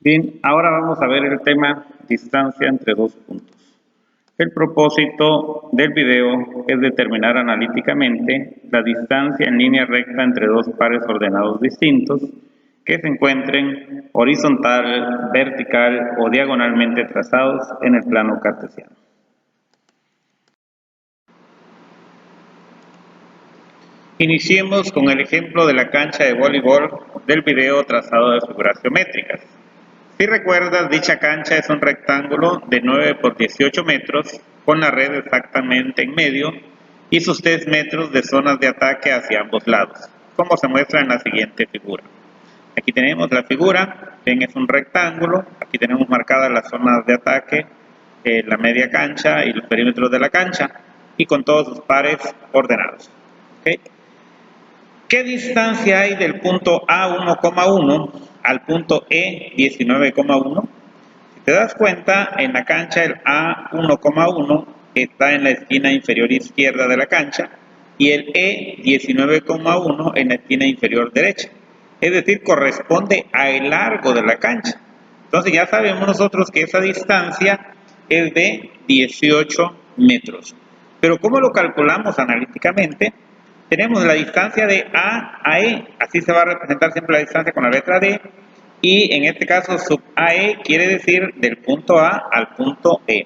Bien, ahora vamos a ver el tema distancia entre dos puntos. El propósito del video es determinar analíticamente la distancia en línea recta entre dos pares ordenados distintos que se encuentren horizontal, vertical o diagonalmente trazados en el plano cartesiano. Iniciemos con el ejemplo de la cancha de voleibol del video trazado de figuras geométricas. Si recuerdas, dicha cancha es un rectángulo de 9 por 18 metros con la red exactamente en medio y sus 3 metros de zonas de ataque hacia ambos lados, como se muestra en la siguiente figura. Aquí tenemos la figura, ven, es un rectángulo, aquí tenemos marcadas las zonas de ataque, la media cancha y los perímetros de la cancha, y con todos sus pares ordenados. ¿Okay? ¿Qué distancia hay del punto A1,1 al punto E 19,1? Si te das cuenta, en la cancha el A1,1 está en la esquina inferior izquierda de la cancha y el E 19,1 en la esquina inferior derecha. Es decir, corresponde al largo de la cancha. Entonces ya sabemos nosotros que esa distancia es de 18 metros. Pero ¿cómo lo calculamos analíticamente? Tenemos la distancia de A a E, así se va a representar siempre la distancia con la letra D, y en este caso sub AE quiere decir del punto A al punto E.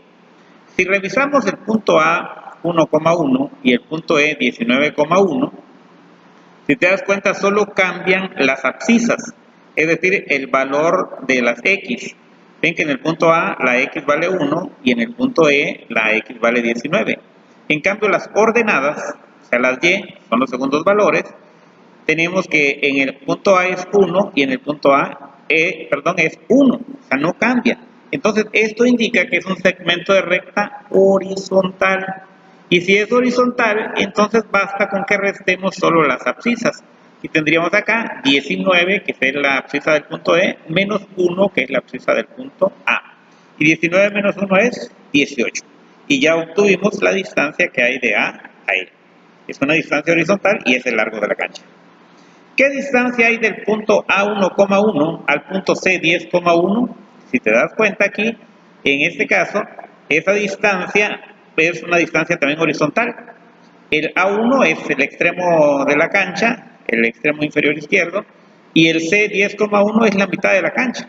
Si revisamos el punto A 1,1 y el punto E 19,1, si te das cuenta solo cambian las abscisas, es decir, el valor de las X. Ven que en el punto A la X vale 1 y en el punto E la X vale 19. En cambio las ordenadas, o sea las Y, son los segundos valores. Tenemos que en el punto A es 1 y en el punto es 1, o sea, no cambia. Entonces, esto indica que es un segmento de recta horizontal. Y si es horizontal, entonces basta con que restemos solo las abscisas. Y tendríamos acá 19, que es la abscisa del punto E, menos 1, que es la abscisa del punto A. Y 19 menos 1 es 18. Y ya obtuvimos la distancia que hay de A a E. Es una distancia horizontal y es el largo de la cancha. ¿Qué distancia hay del punto A1,1 al punto C 10,1? Si te das cuenta aquí, en este caso, esa distancia es una distancia también horizontal. El A1 es el extremo de la cancha, el extremo inferior izquierdo, y el C 10,1 es la mitad de la cancha.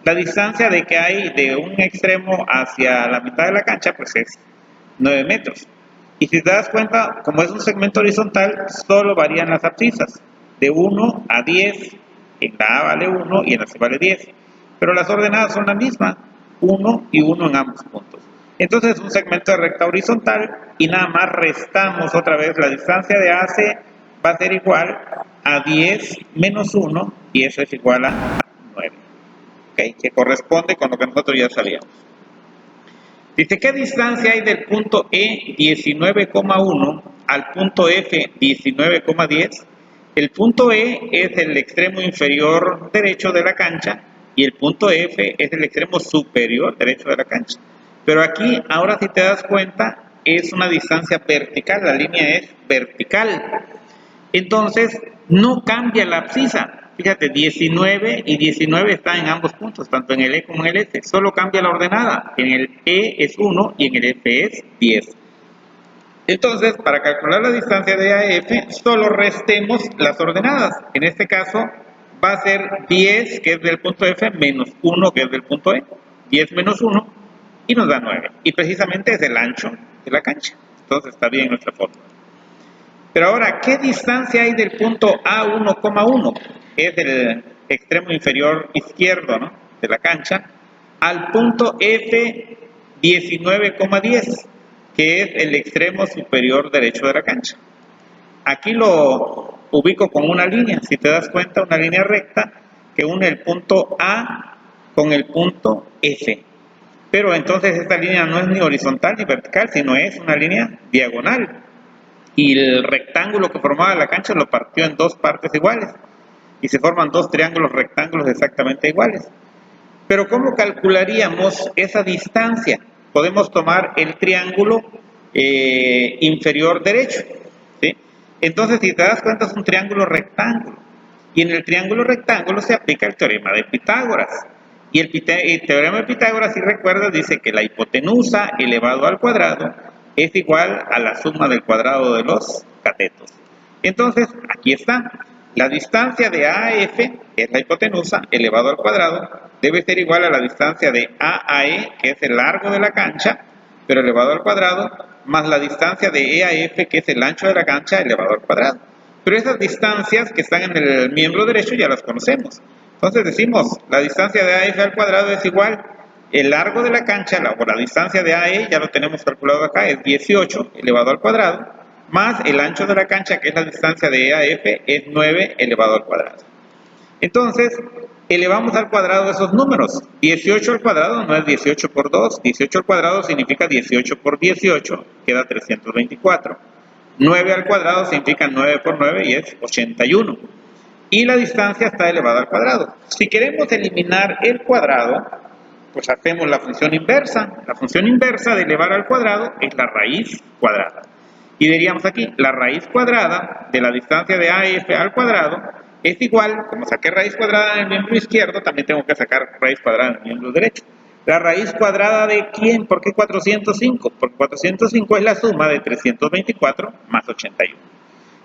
La distancia de que hay de un extremo hacia la mitad de la cancha, pues es 9 metros. Y si te das cuenta, como es un segmento horizontal, solo varían las abscisas. De 1 a 10, en la A vale 1 y en la C vale 10. Pero las ordenadas son las mismas, 1 y 1 en ambos puntos. Entonces es un segmento de recta horizontal y nada más restamos otra vez la distancia de AC va a ser igual a 10 menos 1 y eso es igual a 9. ¿Okay? Que corresponde con lo que nosotros ya sabíamos. Dice, ¿qué distancia hay del punto E 19,1 al punto F 19,10? El punto E es el extremo inferior derecho de la cancha y el punto F es el extremo superior derecho de la cancha. Pero aquí, ahora si te das cuenta, es una distancia vertical, la línea es vertical. Entonces, no cambia la abscisa. Fíjate, 19 y 19 están en ambos puntos, tanto en el E como en el F. Solo cambia la ordenada. En el E es 1 y en el F es 10. Entonces, para calcular la distancia de A a F, solo restemos las ordenadas. En este caso, va a ser 10, que es del punto F, menos 1, que es del punto E. 10 menos 1, y nos da 9. Y precisamente es el ancho de la cancha. Entonces, está bien nuestra fórmula. Pero ahora, ¿qué distancia hay del punto A1,1? Es el extremo inferior izquierdo, ¿no?, de la cancha, al punto F 19,10, que es el extremo superior derecho de la cancha. Aquí lo ubico con una línea, si te das cuenta, una línea recta que une el punto A con el punto F. Pero entonces esta línea no es ni horizontal ni vertical, sino es una línea diagonal. Y el rectángulo que formaba la cancha lo partió en dos partes iguales y se forman dos triángulos rectángulos exactamente iguales. Pero ¿cómo calcularíamos esa distancia? Podemos tomar el triángulo inferior derecho, ¿sí? Entonces, si te das cuenta, es un triángulo rectángulo y en el triángulo rectángulo se aplica el teorema de Pitágoras Y el teorema de Pitágoras, si recuerdas, dice que la hipotenusa elevado al cuadrado es igual a la suma del cuadrado de los catetos. Entonces, aquí está. La distancia de A a F, que es la hipotenusa, elevado al cuadrado, debe ser igual a la distancia de A a E, que es el largo de la cancha, pero elevado al cuadrado, más la distancia de E a F, que es el ancho de la cancha, elevado al cuadrado. Pero esas distancias que están en el miembro derecho ya las conocemos. Entonces decimos, la distancia de AF al cuadrado es igual, el largo de la cancha, o la distancia de AE, ya lo tenemos calculado acá, es 18 elevado al cuadrado, más el ancho de la cancha, que es la distancia de E a F, es 9 elevado al cuadrado. Entonces, elevamos al cuadrado esos números. 18 al cuadrado no es 18 por 2, 18 al cuadrado significa 18 por 18, queda 324. 9 al cuadrado significa 9 por 9 y es 81. Y la distancia está elevada al cuadrado. Si queremos eliminar el cuadrado, pues hacemos la función inversa. La función inversa de elevar al cuadrado es la raíz cuadrada. Y diríamos aquí, la raíz cuadrada de la distancia de AF al cuadrado es igual, como saqué raíz cuadrada en el miembro izquierdo, también tengo que sacar raíz cuadrada en el miembro derecho. ¿La raíz cuadrada de quién? ¿Por qué 405? Porque 405 es la suma de 324 más 81.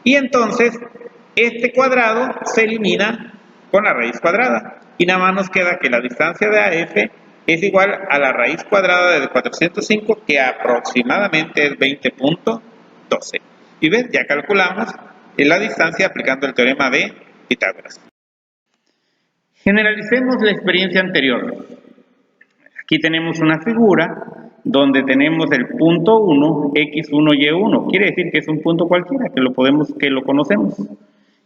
Y entonces, este cuadrado se elimina con la raíz cuadrada. Y nada más nos queda que la distancia de AF es igual a la raíz cuadrada de 405, que aproximadamente es 20.12. Y ves, ya calculamos la distancia aplicando el teorema de Pitágoras. Generalicemos la experiencia anterior. Aquí tenemos una figura donde tenemos el punto 1, x1, y1. Quiere decir que es un punto cualquiera, que lo conocemos.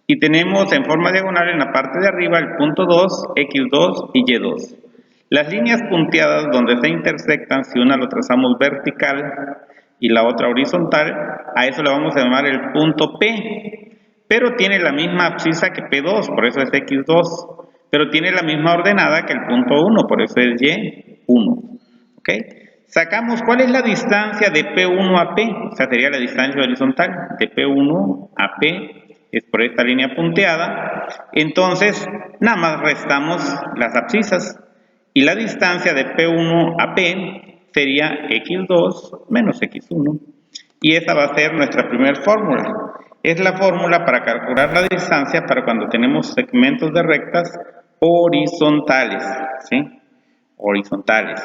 Y tenemos en forma diagonal en la parte de arriba el punto 2, x2 y y2. Las líneas punteadas donde se intersectan, si una lo trazamos vertical y la otra horizontal, a eso le vamos a llamar el punto P. Pero tiene la misma abscisa que P2, por eso es x2. Pero tiene la misma ordenada que el punto 1, por eso es y1. ¿Ok? Sacamos cuál es la distancia de P1 a P, o sea, sería la distancia horizontal de P1 a P, es por esta línea punteada. Entonces, nada más restamos las abscisas. Y la distancia de P1 a P sería x2 menos x1. Y esa va a ser nuestra primera fórmula. Es la fórmula para calcular la distancia para cuando tenemos segmentos de rectas horizontales. ¿Sí? Horizontales.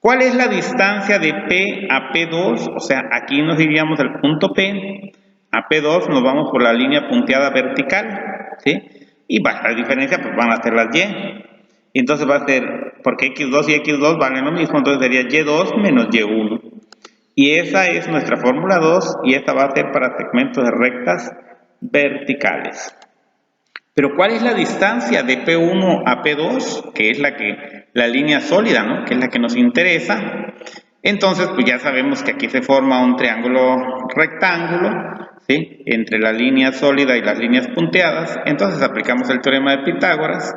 ¿Cuál es la distancia de P a P2? O sea, aquí nos iríamos al punto P. A P2 nos vamos por la línea punteada vertical. ¿Sí? Y la diferencia pues van a ser las Y. Y entonces va a ser, porque x2 y x2 valen lo mismo, entonces sería y2 menos y1. Y esa es nuestra fórmula 2, y esta va a ser para segmentos de rectas verticales. Pero ¿cuál es la distancia de P1 a P2? Que es la línea sólida, ¿no? Que es la que nos interesa. Entonces, pues ya sabemos que aquí se forma un triángulo rectángulo, ¿sí? Entre la línea sólida y las líneas punteadas. Entonces aplicamos el teorema de Pitágoras.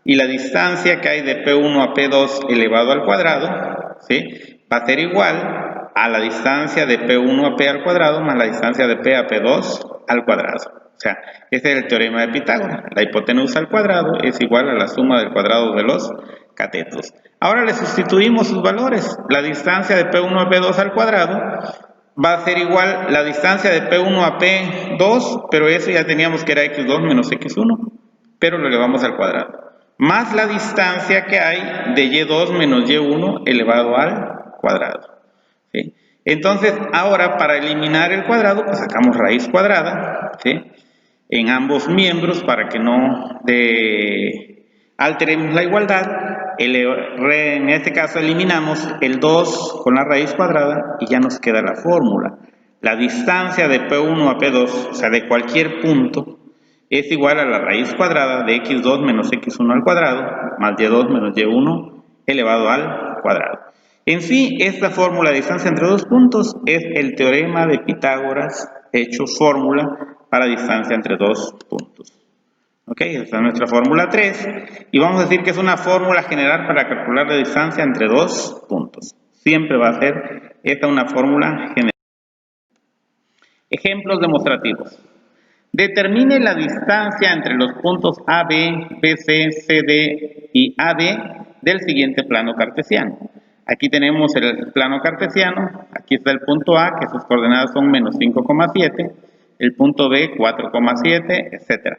Y la distancia que hay de P1 a P2 elevado al cuadrado, ¿sí? Va a ser igual a la distancia de P1 a P al cuadrado más la distancia de P a P2 al cuadrado. O sea, ese es el teorema de Pitágoras. La hipotenusa al cuadrado es igual a la suma del cuadrado de los catetos. Ahora le sustituimos sus valores. La distancia de P1 a P2 al cuadrado va a ser igual la distancia de P1 a P2, pero eso ya teníamos que era x2 menos x1, pero lo elevamos al cuadrado. Más la distancia que hay de y2 menos y1 elevado al cuadrado. ¿Sí? Entonces, ahora para eliminar el cuadrado, pues sacamos raíz cuadrada, ¿sí? En ambos miembros para que no alteremos la igualdad. En este caso eliminamos el 2 con la raíz cuadrada y ya nos queda la fórmula. La distancia de P1 a P2, o sea, de cualquier punto, es igual a la raíz cuadrada de x2 menos x1 al cuadrado más y2 menos y1 elevado al cuadrado. En sí, esta fórmula de distancia entre dos puntos es el teorema de Pitágoras hecho fórmula para distancia entre dos puntos. Ok, esta es nuestra fórmula 3 y vamos a decir que es una fórmula general para calcular la distancia entre dos puntos. Siempre va a ser esta una fórmula general. Ejemplos demostrativos. Determine la distancia entre los puntos AB, BC, CD y AD del siguiente plano cartesiano. Aquí tenemos el plano cartesiano, aquí está el punto A, que sus coordenadas son menos 5,7, el punto B 4,7, etc.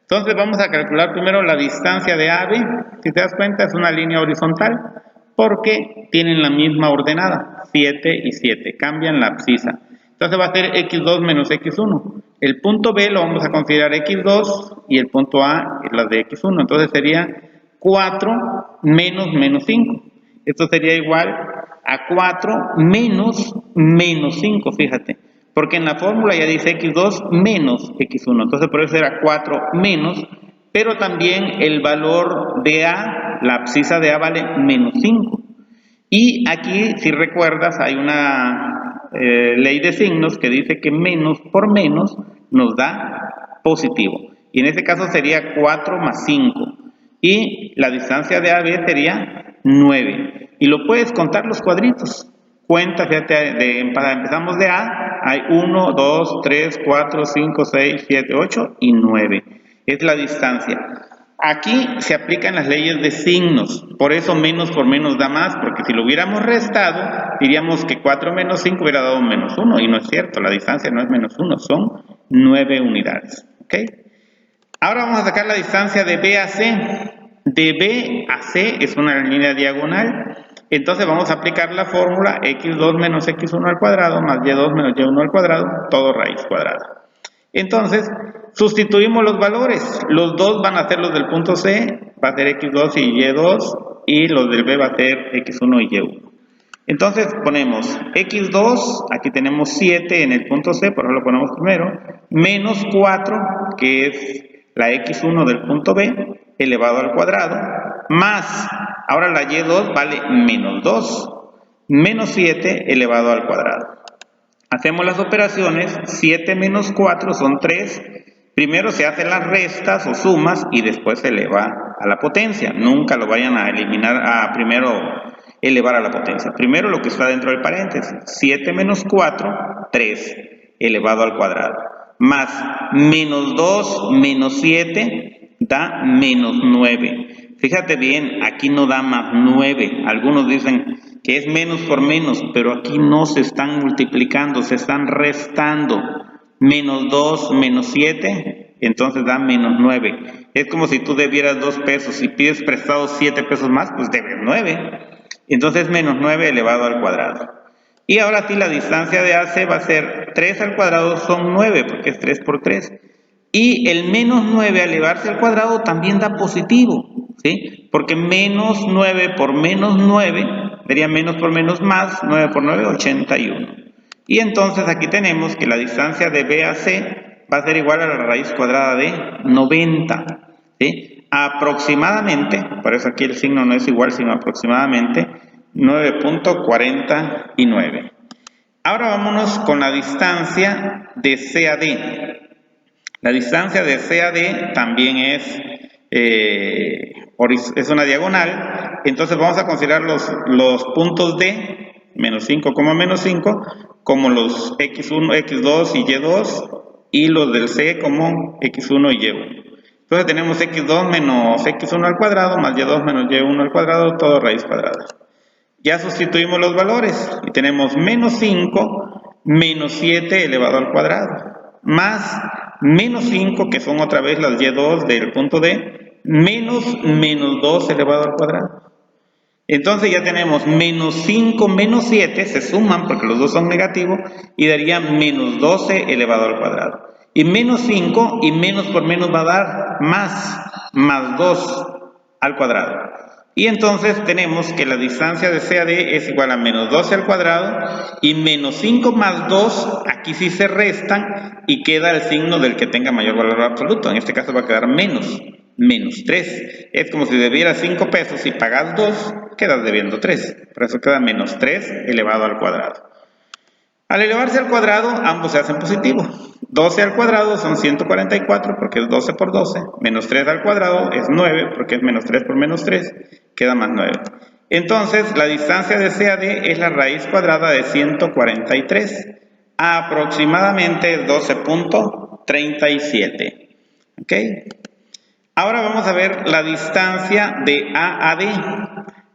Entonces vamos a calcular primero la distancia de AB. Si te das cuenta es una línea horizontal porque tienen la misma ordenada, 7 y 7, cambian la abscisa. Entonces va a ser x2 menos x1. El punto B lo vamos a considerar x2 y el punto A es la de x1. Entonces sería 4 menos menos 5. Esto sería igual a 4 menos menos 5, fíjate. Porque en la fórmula ya dice x2 menos x1. Entonces por eso era 4 menos, pero también el valor de A, la abscisa de A vale menos 5. Y aquí, si recuerdas, hay una ley de signos que dice que menos por menos nos da positivo. Y en este caso sería 4 más 5. Y la distancia de AB sería 9. Y lo puedes contar los cuadritos. Cuenta, fíjate, empezamos de A, hay 1, 2, 3, 4, 5, 6, 7, 8 y 9. Es la distancia. Aquí se aplican las leyes de signos, por eso menos por menos da más, porque si lo hubiéramos restado, diríamos que 4 menos 5 hubiera dado menos 1, y no es cierto, la distancia no es menos 1, son 9 unidades. ¿Ok? Ahora vamos a sacar la distancia de B a C. De B a C es una línea diagonal, entonces vamos a aplicar la fórmula x2 menos x1 al cuadrado más y2 menos y1 al cuadrado, todo raíz cuadrada. Entonces, sustituimos los valores. Los dos van a ser los del punto C, va a ser x2 y y2, y los del B va a ser x1 y y1. Entonces ponemos x2, aquí tenemos 7 en el punto C, por eso lo ponemos primero, menos 4, que es la x1 del punto B, elevado al cuadrado, más, ahora la y2 vale menos 2, menos 7 elevado al cuadrado. Hacemos las operaciones, 7 menos 4 son 3, primero se hacen las restas o sumas y después se eleva a la potencia, nunca lo vayan a eliminar, primero elevar a la potencia, primero lo que está dentro del paréntesis, 7 menos 4, 3, elevado al cuadrado, más menos 2 menos 7 da menos 9, fíjate bien, aquí no da más 9, algunos dicen que es menos por menos, pero aquí no se están multiplicando, se están restando. Menos 2, menos 7, entonces da menos 9. Es como si tú debieras 2 pesos y pides prestado 7 pesos más, pues debes 9. Entonces menos 9 elevado al cuadrado. Y ahora sí la distancia de AC va a ser 3 al cuadrado son 9, porque es 3 por 3. Y el menos 9 al elevarse al cuadrado también da positivo, ¿sí? Porque menos 9 por menos 9 sería menos por menos más, 9 por 9, 81. Y entonces aquí tenemos que la distancia de B a C va a ser igual a la raíz cuadrada de 90, ¿sí? Aproximadamente, por eso aquí el signo no es igual, sino aproximadamente 9.49. Ahora vámonos con la distancia de C a D. La distancia de C a D también es una diagonal, entonces vamos a considerar los puntos D, menos 5, menos 5, como los x1, x2 y y2, y los del C como x1 y y1. Entonces tenemos x2 menos x1 al cuadrado, más y2 menos y1 al cuadrado, todo raíz cuadrada. Ya sustituimos los valores, y tenemos menos 5, menos 7 elevado al cuadrado, más menos 5, que son otra vez las y2 del punto D, menos menos 2 elevado al cuadrado. Entonces ya tenemos menos 5 menos 7, se suman porque los dos son negativos, y daría menos 12 elevado al cuadrado. Y menos 5 y menos por menos va a dar más 2 al cuadrado. Y entonces tenemos que la distancia de C a D es igual a menos 12 al cuadrado, y menos 5 más 2, aquí sí se restan, y queda el signo del que tenga mayor valor absoluto. En este caso va a quedar menos 3. Es como si debieras 5 pesos y pagas 2, quedas debiendo 3. Por eso queda menos 3 elevado al cuadrado. Al elevarse al cuadrado, ambos se hacen positivos. 12 al cuadrado son 144 porque es 12 por 12. Menos 3 al cuadrado es 9 porque es menos 3 por menos 3. Queda más 9. Entonces, la distancia de C a D es la raíz cuadrada de 143. Aproximadamente 12.8. 37. ¿Ok? Ahora vamos a ver la distancia de A a D.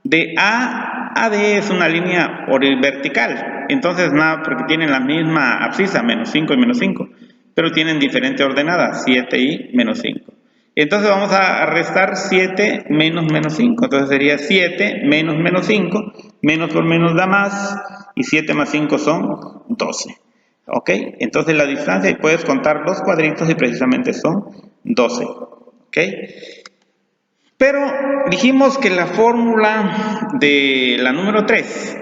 De A a D es una línea vertical, entonces nada, porque tienen la misma abscisa, menos 5 y menos 5, pero tienen diferente ordenada, 7 y menos 5. Entonces vamos a restar 7 menos menos 5, entonces sería 7 menos menos 5, menos por menos da más, y 7 más 5 son 12. ¿Ok? Entonces la distancia, y puedes contar los cuadritos y precisamente son 12. ¿Ok? Pero dijimos que la fórmula de la número 3,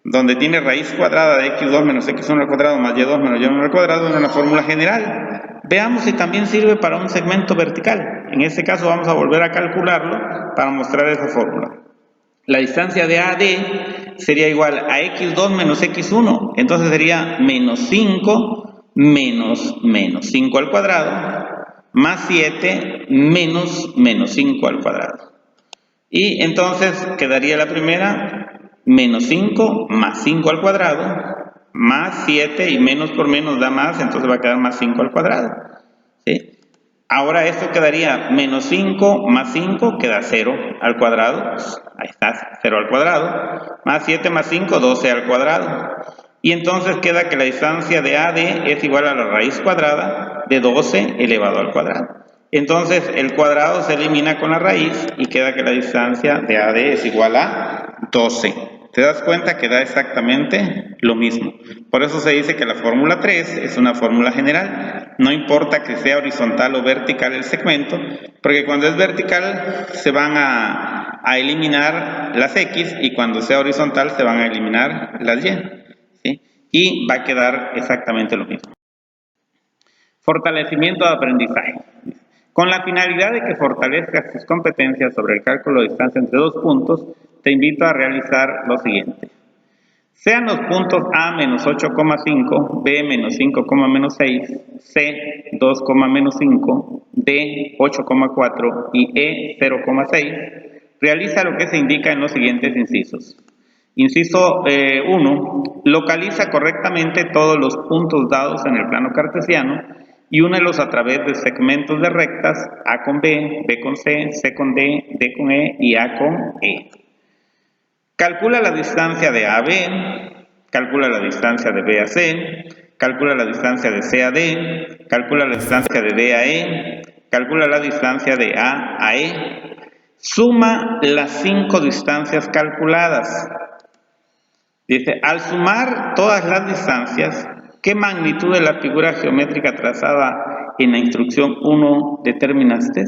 donde tiene raíz cuadrada de x2 menos x1 al cuadrado más y2 menos y1 al cuadrado, es una fórmula general. Veamos si también sirve para un segmento vertical. En este caso vamos a volver a calcularlo para mostrar esa fórmula. La distancia de AD sería igual a x2 menos x1, entonces sería menos 5 menos 5 al cuadrado, más 7 menos 5 al cuadrado. Y entonces quedaría la primera, menos 5 más 5 al cuadrado, más 7, y menos por menos da más, entonces va a quedar más 5 al cuadrado. ¿Sí? Ahora esto quedaría menos 5 más 5, queda 0 al cuadrado, ahí está, 0 al cuadrado, más 7 más 5, 12 al cuadrado. Y entonces queda que la distancia de AD es igual a la raíz cuadrada de 12 elevado al cuadrado. Entonces el cuadrado se elimina con la raíz y queda que la distancia de AD es igual a 12. ¿Te das cuenta que da exactamente lo mismo? Por eso se dice que la fórmula 3 es una fórmula general. No importa que sea horizontal o vertical el segmento, porque cuando es vertical se van a eliminar las X y cuando sea horizontal se van a eliminar las Y. ¿Sí? Y va a quedar exactamente lo mismo. Fortalecimiento de aprendizaje. Con la finalidad de que fortalezcas tus competencias sobre el cálculo de distancia entre dos puntos, te invito a realizar lo siguiente. Sean los puntos A menos 8,5, B menos 5,6, C 2,5, D 8,4 y E 0,6, realiza lo que se indica en los siguientes incisos. Inciso 1. Localiza correctamente todos los puntos dados en el plano cartesiano y únelos a través de segmentos de rectas A con B, B con C, C con D, D con E y A con E. Calcula la distancia de A a B, calcula la distancia de B a C, calcula la distancia de C a D, calcula la distancia de D a E, calcula la distancia de A a E. Suma las 5 distancias calculadas. Dice, al sumar todas las distancias, ¿qué magnitud de la figura geométrica trazada en la instrucción 1 determinaste?